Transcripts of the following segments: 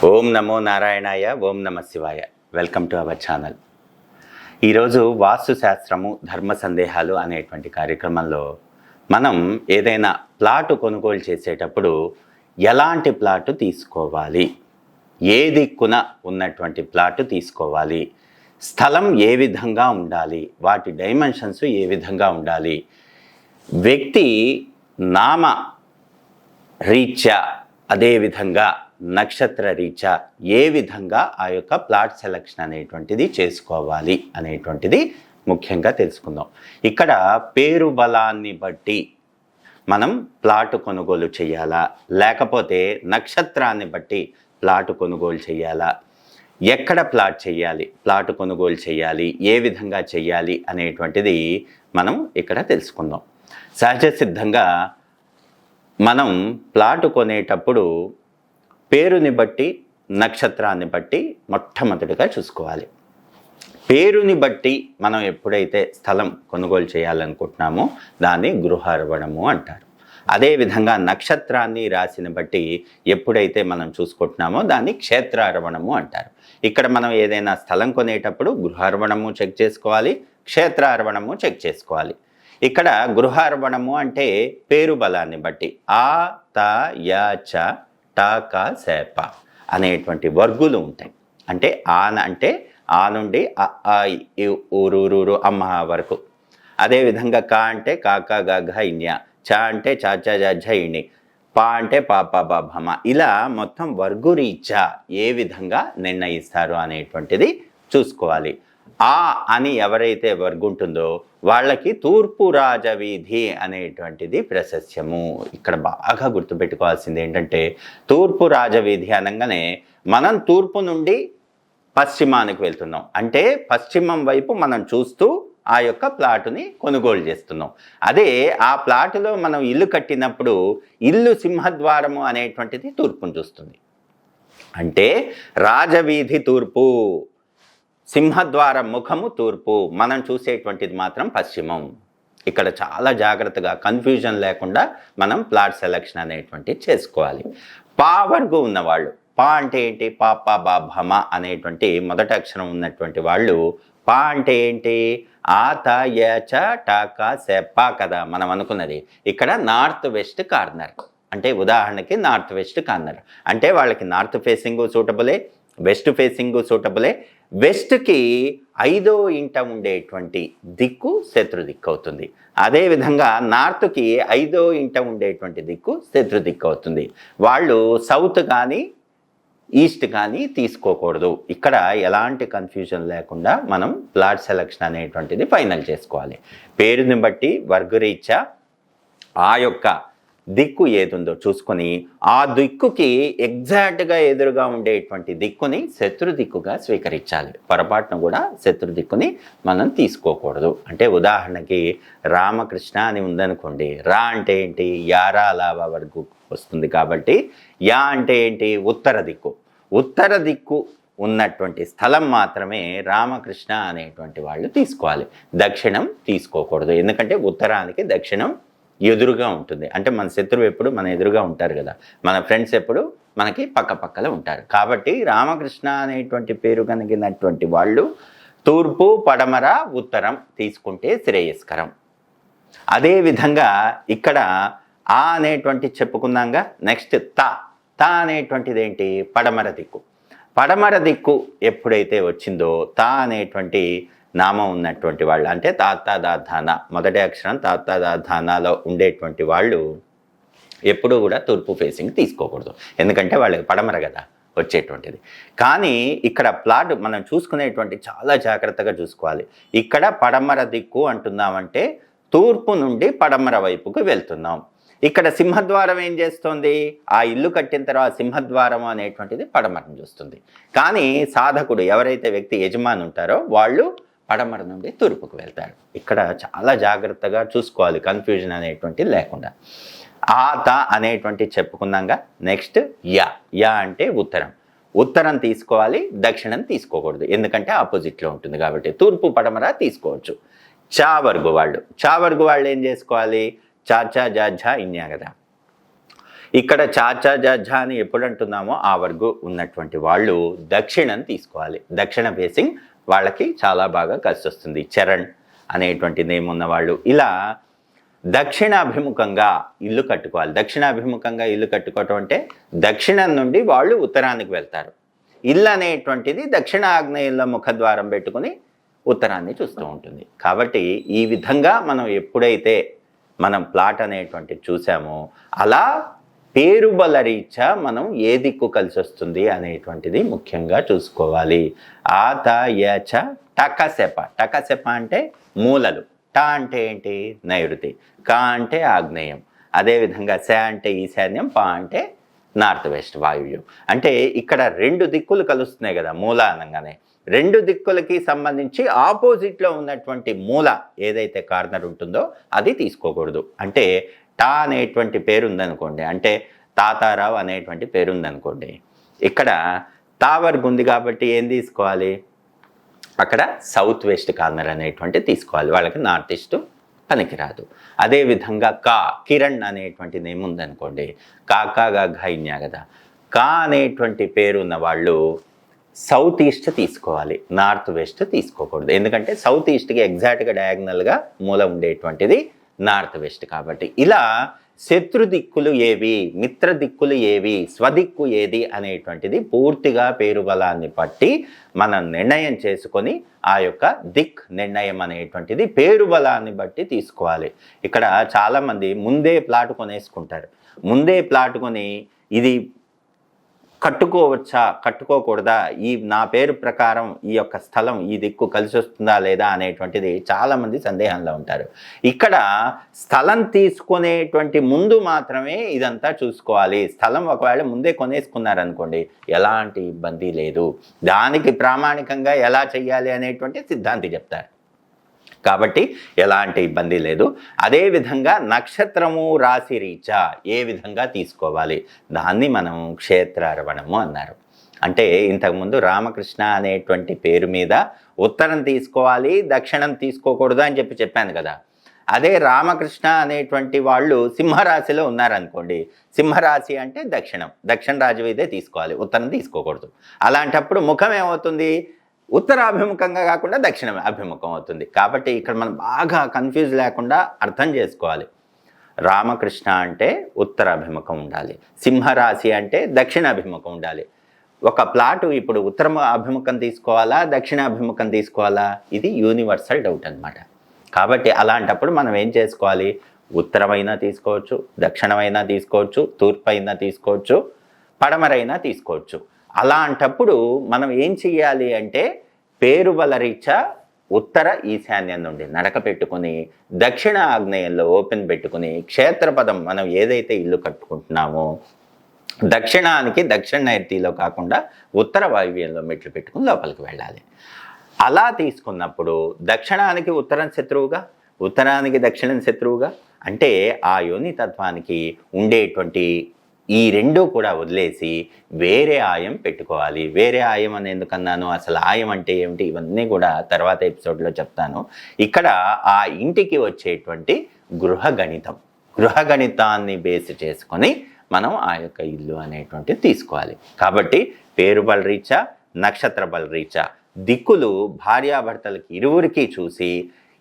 ఓం నమో నారాయణాయ, ఓం నమ శివాయ. Welcome to our channel. ఈరోజు వాస్తు శాస్త్రము ధర్మ సందేహాలు అనేటువంటి కార్యక్రమంలో మనం ఏదైనా ప్లాటు కొనుగోలు చేసేటప్పుడు ఎలాంటి ప్లాటు తీసుకోవాలి, ఏ దిక్కున ఉన్నటువంటి ప్లాటు తీసుకోవాలి, స్థలం ఏ విధంగా ఉండాలి, వాటి డైమెన్షన్స్ ఏ విధంగా ఉండాలి, వ్యక్తి నామ రీత్యా అదేవిధంగా నక్షత్ర రీత్యా ఏ విధంగా ఆ యొక్క ప్లాట్ సెలక్షన్ అనేటువంటిది చేసుకోవాలి అనేటువంటిది ముఖ్యంగా తెలుసుకుందాం. ఇక్కడ పేరు బలాన్ని బట్టి మనం ప్లాటు కొనుగోలు చేయాలా, లేకపోతే నక్షత్రాన్ని బట్టి ప్లాటు కొనుగోలు చేయాలా, ఎక్కడ ప్లాట్ చేయాలి, ప్లాటు కొనుగోలు చేయాలి, ఏ విధంగా చేయాలి అనేటువంటిది మనం ఇక్కడ తెలుసుకుందాం. సహజ సిద్ధంగా మనం ప్లాటు కొనేటప్పుడు పేరుని బట్టి నక్షత్రాన్ని బట్టి మొట్టమొదటిగా చూసుకోవాలి. పేరుని బట్టి మనం ఎప్పుడైతే స్థలం కొనుగోలు చేయాలనుకుంటున్నామో దాన్ని గృహార్వణము అంటారు. అదేవిధంగా నక్షత్రాన్ని రాశిని బట్టి ఎప్పుడైతే మనం చూసుకుంటున్నామో దాన్ని క్షేత్రార్వణము అంటారు. ఇక్కడ మనం ఏదైనా స్థలం కొనేటప్పుడు గృహార్వణము చెక్ చేసుకోవాలి, క్షేత్రార్వణము చెక్ చేసుకోవాలి. ఇక్కడ గృహార్వణము అంటే పేరు బలాన్ని బట్టి ఆ త య చ ట క స ప అనేటువంటి వర్గులు ఉంటాయి. అంటే అంటే ఆ నుండి ఊరూరు అమ్మ వరకు. అదేవిధంగా క అంటే కాక గ ఘ ఇన్య, చ అంటే చ చ జ ఝ ఇణి, ప అంటే పాప బ భమ. ఇలా మొత్తం వర్గు రీత్యా ఏ విధంగా నిర్ణయిస్తారు అనేటువంటిది చూసుకోవాలి. ఆ అని ఎవరైతే వర్గు ఉంటుందో వాళ్ళకి తూర్పు రాజవీధి అనేటువంటిది ప్రశస్యము. ఇక్కడ బాగా గుర్తుపెట్టుకోవాల్సింది ఏంటంటే తూర్పు రాజవీధి అనగానే మనం తూర్పు నుండి పశ్చిమానికి వెళ్తున్నాం. అంటే పశ్చిమం వైపు మనం చూస్తూ ఆ యొక్క ప్లాటుని కొనుగోలు చేస్తున్నాం. అదే ఆ ప్లాటులో మనం ఇల్లు కట్టినప్పుడు ఇల్లు సింహద్వారము అనేటువంటిది తూర్పును చూస్తుంది. అంటే రాజవీధి తూర్పు, సింహద్వారం ముఖము తూర్పు, మనం చూసేటువంటిది మాత్రం పశ్చిమం. ఇక్కడ చాలా జాగ్రత్తగా కన్ఫ్యూజన్ లేకుండా మనం ప్లాట్ సెలక్షన్ అనేటువంటిది చేసుకోవాలి. పా వర్గు ఉన్నవాళ్ళు, పా అంటే ఏంటి, పాప బా భమ అనేటువంటి మొదటి అక్షరం ఉన్నటువంటి వాళ్ళు పా అంటే ఏంటి, ఆ త య చ ట క స ప కదా మనం అనుకున్నది. ఇక్కడ నార్త్ వెస్ట్ కార్నర్ అంటే ఉదాహరణకి నార్త్ వెస్ట్ కార్నర్ అంటే వాళ్ళకి నార్త్ ఫేసింగ్ సూటబులే, వెస్ట్ ఫేసింగ్ సూటబులే. వెస్ట్కి 5వ ఇంట ఉండేటువంటి దిక్కు శత్రు దిక్కు అవుతుంది. అదేవిధంగా నార్త్కి 5వ ఇంట ఉండేటువంటి దిక్కు శత్రు దిక్కు అవుతుంది. వాళ్ళు సౌత్ కానీ ఈస్ట్ కానీ తీసుకోకూడదు. ఇక్కడ ఎలాంటి కన్ఫ్యూజన్ లేకుండా మనం ప్లాట్ సెలక్షన్ అనేటువంటిది ఫైనల్ చేసుకోవాలి. పేరుని బట్టి వర్గరీత్యా ఆ యొక్క దిక్కు ఏదుందో చూసుకొని ఆ దిక్కుకి ఎగ్జాక్ట్గా ఎదురుగా ఉండేటువంటి దిక్కుని శత్రు దిక్కుగా స్వీకరించాలి. పొరపాటును కూడా శత్రు దిక్కుని మనం తీసుకోకూడదు. అంటే ఉదాహరణకి రామకృష్ణ అని ఉందనుకోండి, రా అంటే ఏంటి, యారా లావా వరకు వస్తుంది. కాబట్టి యా అంటే ఏంటి, ఉత్తర దిక్కు. ఉత్తర దిక్కు ఉన్నటువంటి స్థలం మాత్రమే రామకృష్ణ అనేటువంటి వాళ్ళు తీసుకోవాలి. దక్షిణం తీసుకోకూడదు. ఎందుకంటే ఉత్తరానికి దక్షిణం ఎదురుగా ఉంటుంది. అంటే మన శత్రువు ఎప్పుడు మన ఎదురుగా ఉంటారు కదా, మన ఫ్రెండ్స్ ఎప్పుడు మనకి పక్కపక్కల ఉంటారు. కాబట్టి రామకృష్ణ అనేటువంటి పేరు కలిగినటువంటి వాళ్ళు తూర్పు, పడమర, ఉత్తరం తీసుకుంటే శ్రేయస్కరం. అదేవిధంగా ఇక్కడ ఆ అనేటువంటి చెప్పుకున్నాగా. నెక్స్ట్ త అనేటువంటిది ఏంటి, పడమర దిక్కు. పడమర దిక్కు ఎప్పుడైతే వచ్చిందో త అనేటువంటి నామం ఉన్నటువంటి వాళ్ళు అంటే తాత్తాదాధాన మొదటి అక్షరం తాత్తాదాధానాలో ఉండేటువంటి వాళ్ళు ఎప్పుడూ కూడా తూర్పు ఫేసింగ్ తీసుకోకూడదు. ఎందుకంటే వాళ్ళకి పడమర కదా వచ్చేటువంటిది. కానీ ఇక్కడ ప్లాట్ మనం చూసుకునేటువంటి చాలా జాగ్రత్తగా చూసుకోవాలి. ఇక్కడ పడమర దిక్కు అంటున్నామంటే తూర్పు నుండి పడమర వైపుకు వెళ్తున్నాం. ఇక్కడ సింహద్వారం ఏం చేస్తుంది, ఆ ఇల్లు కట్టిన తర్వాత సింహద్వారం అనేటువంటిది పడమరను చూస్తుంది. కానీ సాధకుడు ఎవరైతే వ్యక్తి యజమాని ఉంటారో వాళ్ళు పడమర నుండి తూర్పుకు వెళ్తారు. ఇక్కడ చాలా జాగ్రత్తగా చూసుకోవాలి, కన్ఫ్యూజన్ అనేటువంటి లేకుండా. ఆ త అనేటువంటి చెప్పుకున్నాగా. నెక్స్ట్ యా అంటే ఉత్తరం. ఉత్తరం తీసుకోవాలి, దక్షిణం తీసుకోకూడదు. ఎందుకంటే ఆపోజిట్లో ఉంటుంది కాబట్టి తూర్పు పడమర తీసుకోవచ్చు. చా వర్గు వాళ్ళు ఏం చేసుకోవాలి, చా చ జ ఝ ఇన్యా కదా. ఇక్కడ చాచా జజ్జా అని ఎప్పుడు అంటున్నామో ఆ వర్గు ఉన్నటువంటి వాళ్ళు దక్షిణం తీసుకోవాలి. దక్షిణ ఫేసింగ్ వాళ్ళకి చాలా బాగా కలిసి వస్తుంది. చరణ్ అనేటువంటి నేమ్ ఉన్నవాళ్ళు ఇలా దక్షిణాభిముఖంగా ఇల్లు కట్టుకోవాలి. దక్షిణాభిముఖంగా ఇల్లు కట్టుకోవటం అంటే దక్షిణం నుండి వాళ్ళు ఉత్తరానికి వెళ్తారు. ఇల్లు అనేటువంటిది దక్షిణ ఆగ్నేయంలో ముఖద్వారం పెట్టుకుని ఉత్తరాన్ని చూస్తూ ఉంటుంది. కాబట్టి ఈ విధంగా మనం ఎప్పుడైతే మనం ప్లాట్ అనేటువంటిది చూసామో అలా పేరుబల రీత్యా మనం ఏ దిక్కు కలిసి వస్తుంది అనేటువంటిది ముఖ్యంగా చూసుకోవాలి. ఆత యచ టకసెప. టకసెప అంటే మూలలు. ట అంటే ఏంటి? నైరుతి. క అంటే ఆగ్నేయం. అదేవిధంగా శ అంటే ఈశాన్యం. ప అంటే నార్త్ వెస్ట్ వాయువ్యం. అంటే ఇక్కడ 2 దిక్కులు కలుస్తున్నాయి కదా మూల అనగానే. 2 దిక్కులకి సంబంధించి ఆపోజిట్లో ఉన్నటువంటి మూల ఏదైతే కార్నర్ ఉంటుందో అది తీసుకోకూడదు. అంటే టా అనేటువంటి పేరు ఉందనుకోండి, అంటే తాతారావు అనేటువంటి పేరు ఉందనుకోండి, ఇక్కడ తావర్గు ఉంది కాబట్టి ఏం తీసుకోవాలి? అక్కడ సౌత్ వెస్ట్ కార్నర్ అనేటువంటి తీసుకోవాలి. వాళ్ళకి నార్త్ ఈస్ట్ పనికిరాదు. అదేవిధంగా కా కిరణ్ అనేటువంటి నేమ్ ఉందనుకోండి, కాకాగా ఘైన్యా కదా, కా అనేటువంటి పేరు ఉన్న వాళ్ళు సౌత్ ఈస్ట్ తీసుకోవాలి, నార్త్ వెస్ట్ తీసుకోకూడదు. ఎందుకంటే సౌత్ ఈస్ట్కి ఎగ్జాక్ట్గా డయాగ్నల్గా మూల ఉండేటువంటిది నార్త్ వెస్ట్. కాబట్టి ఇలా శత్రు దిక్కులు ఏవి, మిత్ర దిక్కులు ఏవి, స్వదిక్కు ఏది అనేటువంటిది పూర్తిగా పేరు బలాన్ని బట్టి మనం నిర్ణయం చేసుకొని ఆ యొక్క దిక్ నిర్ణయం అనేటువంటిది పేరు బలాన్ని బట్టి తీసుకోవాలి. ఇక్కడ చాలామంది ముందే ప్లాట్ కొనేసుకుంటారు. ముందే ప్లాట్ కొని ఇది కట్టుకోవచ్చా కట్టుకోకూడదా, ఈ నా పేరు ప్రకారం ఈ యొక్క స్థలం ఈ దిక్కు కలిసి వస్తుందా లేదా అనేటువంటిది చాలామంది సందేహంలో ఉంటారు. ఇక్కడ స్థలం తీసుకునేటువంటి ముందు మాత్రమే ఇదంతా చూసుకోవాలి. స్థలం ఒకవేళ ముందే కొనేసుకున్నారనుకోండి ఎలాంటి ఇబ్బంది లేదు. దానికి ప్రామాణికంగా ఎలా చెయ్యాలి అనేటువంటి సిద్ధాంతి చెప్తారు. కాబట్టి ఎలాంటి ఇబ్బంది లేదు. అదేవిధంగా నక్షత్రము రాశి రీత్యా ఏ విధంగా తీసుకోవాలి దాన్ని మనం క్షేత్రార్పణము అన్నారు. అంటే ఇంతకుముందు రామకృష్ణ అనేటువంటి పేరు మీద ఉత్తరం తీసుకోవాలి, దక్షిణం తీసుకోకూడదు అని చెప్పాను కదా. అదే రామకృష్ణ అనేటువంటి వాళ్ళు సింహరాశిలో ఉన్నారనుకోండి, సింహరాశి అంటే దక్షిణ రాజవీదే తీసుకోవాలి, ఉత్తరం తీసుకోకూడదు. అలాంటప్పుడు ముఖం ఏమవుతుంది? ఉత్తరాభిముఖంగా కాకుండా దక్షిణ అభిముఖం అవుతుంది. కాబట్టి ఇక్కడ మనం బాగా కన్ఫ్యూజ్ లేకుండా అర్థం చేసుకోవాలి. రామకృష్ణ అంటే ఉత్తరాభిముఖం ఉండాలి, సింహరాశి అంటే దక్షిణాభిముఖం ఉండాలి. ఒక ప్లాటు ఇప్పుడు ఉత్తర అభిముఖం తీసుకోవాలా దక్షిణాభిముఖం తీసుకోవాలా? ఇది యూనివర్సల్ డౌట్ అనమాట. కాబట్టి అలాంటప్పుడు మనం ఏం చేసుకోవాలి? ఉత్తరమైనా తీసుకోవచ్చు, దక్షిణమైనా తీసుకోవచ్చు, తూర్పు అయినా తీసుకోవచ్చు, పడమరైనా తీసుకోవచ్చు. అలాంటప్పుడు మనం ఏం చెయ్యాలి అంటే పేరు బల రీత్యా ఉత్తర ఈశాన్యం నుండి నడక పెట్టుకుని దక్షిణ ఆగ్నేయంలో ఓపెన్ పెట్టుకుని క్షేత్రపదం మనం ఏదైతే ఇల్లు కట్టుకుంటున్నామో దక్షిణానికి దక్షిణ నైరుతిలో కాకుండా ఉత్తర వాయువ్యంలో మెట్లు పెట్టుకుని లోపలికి వెళ్ళాలి. అలా తీసుకున్నప్పుడు దక్షిణానికి ఉత్తరం శత్రువుగా, ఉత్తరానికి దక్షిణం శత్రువుగా, అంటే ఆ యోని తత్వానికి ఉండేటువంటి ఈ రెండూ కూడా వదిలేసి వేరే ఆయం పెట్టుకోవాలి. వేరే ఆయం అని ఎందుకన్నాను, అసలు ఆయం అంటే ఏమిటి, ఇవన్నీ కూడా తర్వాత ఎపిసోడ్లో చెప్తాను. ఇక్కడ ఆ ఇంటికి వచ్చేటువంటి గృహగణితాన్ని బేస్ చేసుకొని మనం ఆ యొక్క ఇల్లు అనేటువంటిది తీసుకోవాలి. కాబట్టి పేరు బల రీత్యా, నక్షత్ర బల రీత్యా దిక్కులు భార్యాభర్తలకి ఇరువురికి చూసి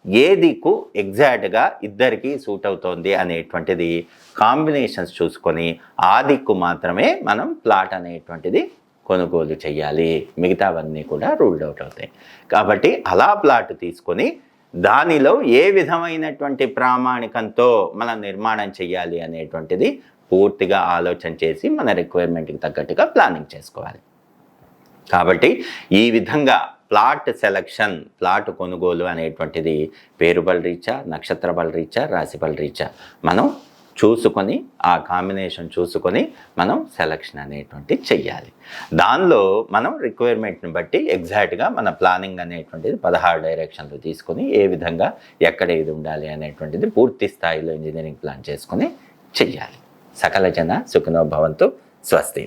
ఏ దిక్కు ఎగ్జాక్ట్గా ఇద్దరికి సూట్ అవుతోంది అనేటువంటిది కాంబినేషన్స్ చూసుకొని ఆ దిక్కు మాత్రమే మనం ప్లాట్ అనేటువంటిది కొనుగోలు చేయాలి. మిగతావన్నీ కూడా రూల్డ్ అవుట్ అవుతాయి. కాబట్టి అలా ప్లాట్ తీసుకొని దానిలో ఏ విధమైనటువంటి ప్రామాణికంతో మనం నిర్మాణం చేయాలి అనేటువంటిది పూర్తిగా ఆలోచన చేసి మన రిక్వైర్మెంట్కి తగ్గట్టుగా ప్లానింగ్ చేసుకోవాలి. కాబట్టి ఈ విధంగా ప్లాట్ సెలక్షన్, ప్లాట్ కొనుగోలు అనేటువంటిది పేరు బల రీత్యా, నక్షత్ర బల రీత్యా, రాశి బల రీత్యా మనం చూసుకొని ఆ కాంబినేషన్ చూసుకొని మనం సెలక్షన్ అనేటువంటిది చెయ్యాలి. దానిలో మనం రిక్వైర్మెంట్ని బట్టి ఎగ్జాక్ట్గా మన ప్లానింగ్ అనేటువంటిది 16 డైరెక్షన్లు తీసుకొని ఏ విధంగా ఎక్కడ ఏది ఉండాలి అనేటువంటిది పూర్తి స్థాయిలో ఇంజనీరింగ్ ప్లాన్ చేసుకొని చెయ్యాలి. సకల జన సుఖినో భవంతు. స్వస్తి.